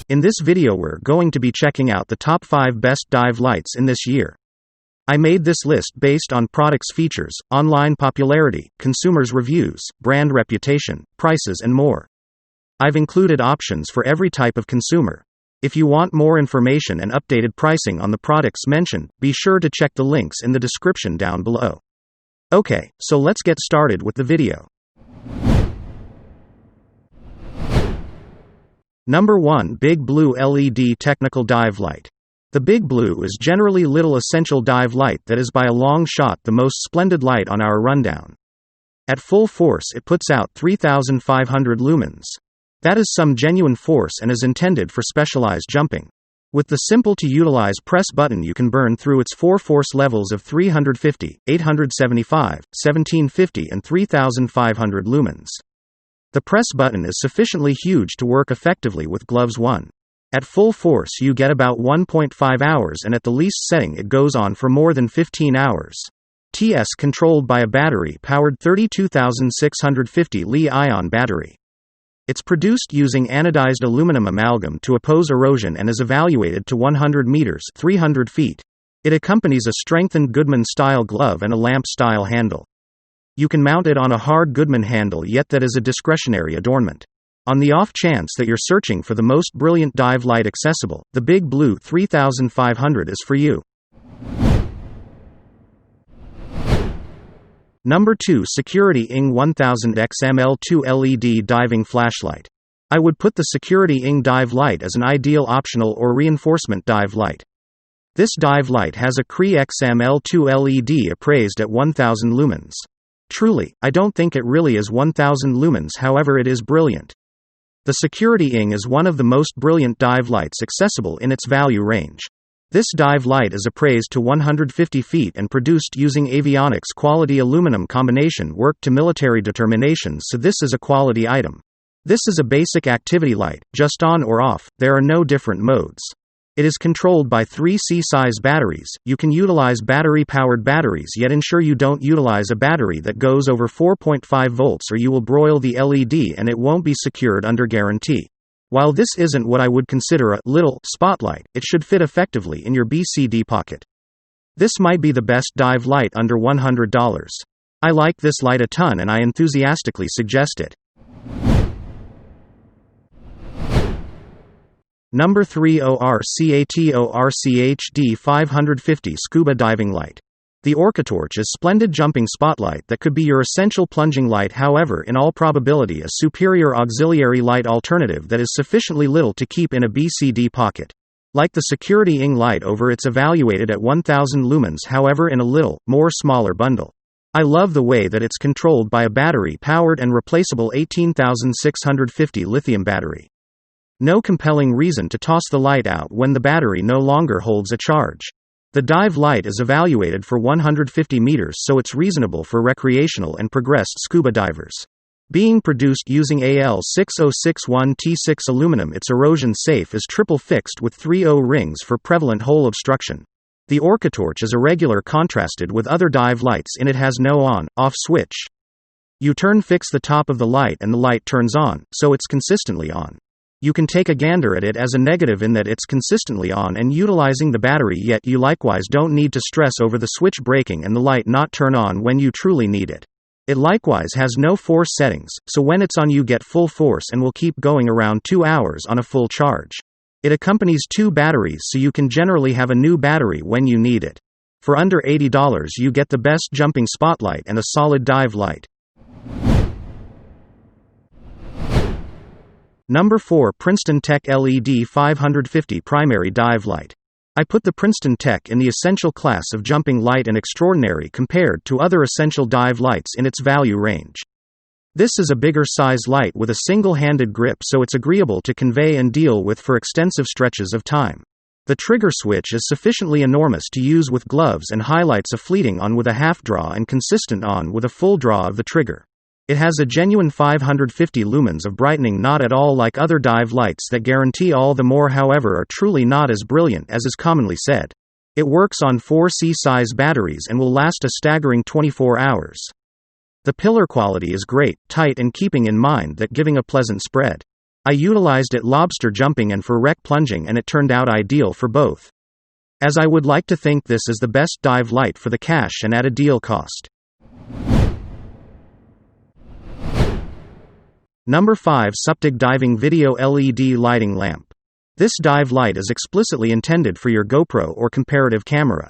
In this video we're going to be checking out the top 5 best dive lights in this year. I made this list based on products' features, online popularity, consumers' reviews, brand reputation, prices and more. I've included options for every type of consumer. If you want more information and updated pricing on the products mentioned, be sure to check the links in the description down below. Okay, so let's get started with the video. Number 1. Big Blue LED Technical Dive Light. The Big Blue is generally little essential dive light that is by a long shot the most splendid light on our rundown. At full force it puts out 3,500 lumens. That is some genuine force and is intended for specialized jumping. With the simple to utilize press button you can burn through its 4 force levels of 350, 875, 1750 and 3,500 lumens. The press button is sufficiently huge to work effectively with gloves 1. At full force you get about 1.5 hours and at the least setting it goes on for more than 15 hours. TS controlled by a battery-powered 32,650 Li-ion battery. It's produced using anodized aluminum amalgam to oppose erosion and is evaluated to 100 meters 300 feet. It accompanies a strengthened Goodman-style glove and a lamp-style handle. You can mount it on a hard Goodman handle, yet that is a discretionary adornment. On the off chance that you're searching for the most brilliant dive light accessible, the Big Blue 3500 is for you. Number 2. Security Ing 1000 XML2 LED Diving Flashlight. I would put the Security Ing Dive Light as an ideal optional or reinforcement dive light. This dive light has a Cree XML2 LED appraised at 1000 lumens. Truly, I don't think it really is 1000 lumens, however it is brilliant. The Security Ing is one of the most brilliant dive lights accessible in its value range. This dive light is appraised to 150 feet and produced using avionics quality aluminum combination worked to military determinations, so this is a quality item. This is a basic activity light, just on or off, there are no different modes. It is controlled by 3 C-size batteries. You can utilize battery-powered batteries, yet ensure you don't utilize a battery that goes over 4.5 volts or you will broil the LED and it won't be secured under guarantee. While this isn't what I would consider a little spotlight, it should fit effectively in your BCD pocket. This might be the best dive light under $100. I like this light a ton and I enthusiastically suggest it. Number 3. ORCAT 550 Scuba Diving Light. The ORCATORCH is splendid jumping spotlight that could be your essential plunging light, however in all probability a superior auxiliary light alternative that is sufficiently little to keep in a BCD pocket. Like the Security Ing light over it's evaluated at 1000 lumens, however in a little, more smaller bundle. I love the way that it's controlled by a battery-powered and replaceable 18,650 lithium battery. No compelling reason to toss the light out when the battery no longer holds a charge. The dive light is evaluated for 150 meters, so it's reasonable for recreational and progressed scuba divers. Being produced using AL6061T6 aluminum, it's erosion safe as triple fixed with 3 O-rings for prevalent hole obstruction. The ORCATORCH is irregular contrasted with other dive lights in it has no on-off switch. You fix the top of the light and the light turns on, so it's consistently on. You can take a gander at it as a negative in that it's consistently on and utilizing the battery, yet you likewise don't need to stress over the switch breaking and the light not turn on when you truly need it. It likewise has no force settings, so when it's on you get full force and will keep going around 2 hours on a full charge. It accompanies 2 batteries, so you can generally have a new battery when you need it. For under $80 you get the best jumping spotlight and a solid dive light. Number 4. Princeton Tech LED 550 Primary Dive Light. I put the Princeton Tech in the essential class of jumping light and extraordinary compared to other essential dive lights in its value range. This is a bigger size light with a single-handed grip, so it's agreeable to convey and deal with for extensive stretches of time. The trigger switch is sufficiently enormous to use with gloves and highlights a fleeting on with a half draw and consistent on with a full draw of the trigger. It has a genuine 550 lumens of brightening, not at all like other dive lights that guarantee all the more, however are truly not as brilliant as is commonly said. It works on 4 C-size batteries and will last a staggering 24 hours. The pillar quality is great, tight and keeping in mind that giving a pleasant spread. I utilized it lobster jumping and for wreck plunging, and it turned out ideal for both. As I would like to think this is the best dive light for the cash and at a deal cost. Number 5. Suptic Diving Video LED Lighting Lamp. This dive light is explicitly intended for your GoPro or comparative camera.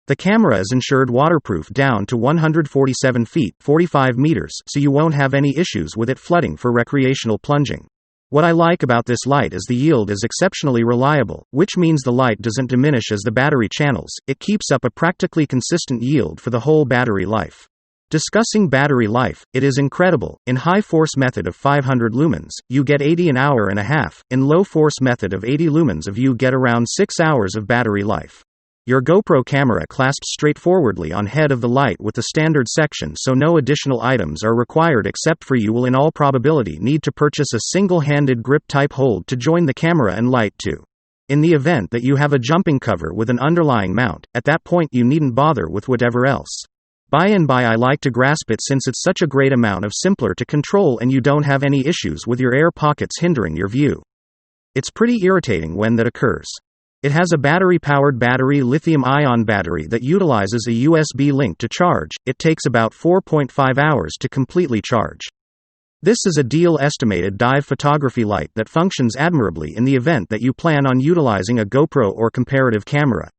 The camera is ensured waterproof down to 147 feet, 45 meters, so you won't have any issues with it flooding for recreational plunging. What I like about this light is the yield is exceptionally reliable, which means the light doesn't diminish as the battery channels, it keeps up a practically consistent yield for the whole battery life. Discussing battery life, it is incredible. In high force method of 500 lumens, you get 80 an hour and a half, in low force method of 80 lumens of you get around 6 hours of battery life. Your GoPro camera clasps straightforwardly on head of the light with the standard section, so no additional items are required except for you will in all probability need to purchase a single-handed grip type hold to join the camera and light too. In the event that you have a jumping cover with an underlying mount, at that point you needn't bother with whatever else. By and by I like to grasp it since it's such a great amount of simpler to control and you don't have any issues with your air pockets hindering your view. It's pretty irritating when that occurs. It has a battery-powered lithium-ion battery that utilizes a USB link to charge. It takes about 4.5 hours to completely charge. This is a deal estimated dive photography light that functions admirably in the event that you plan on utilizing a GoPro or comparative camera.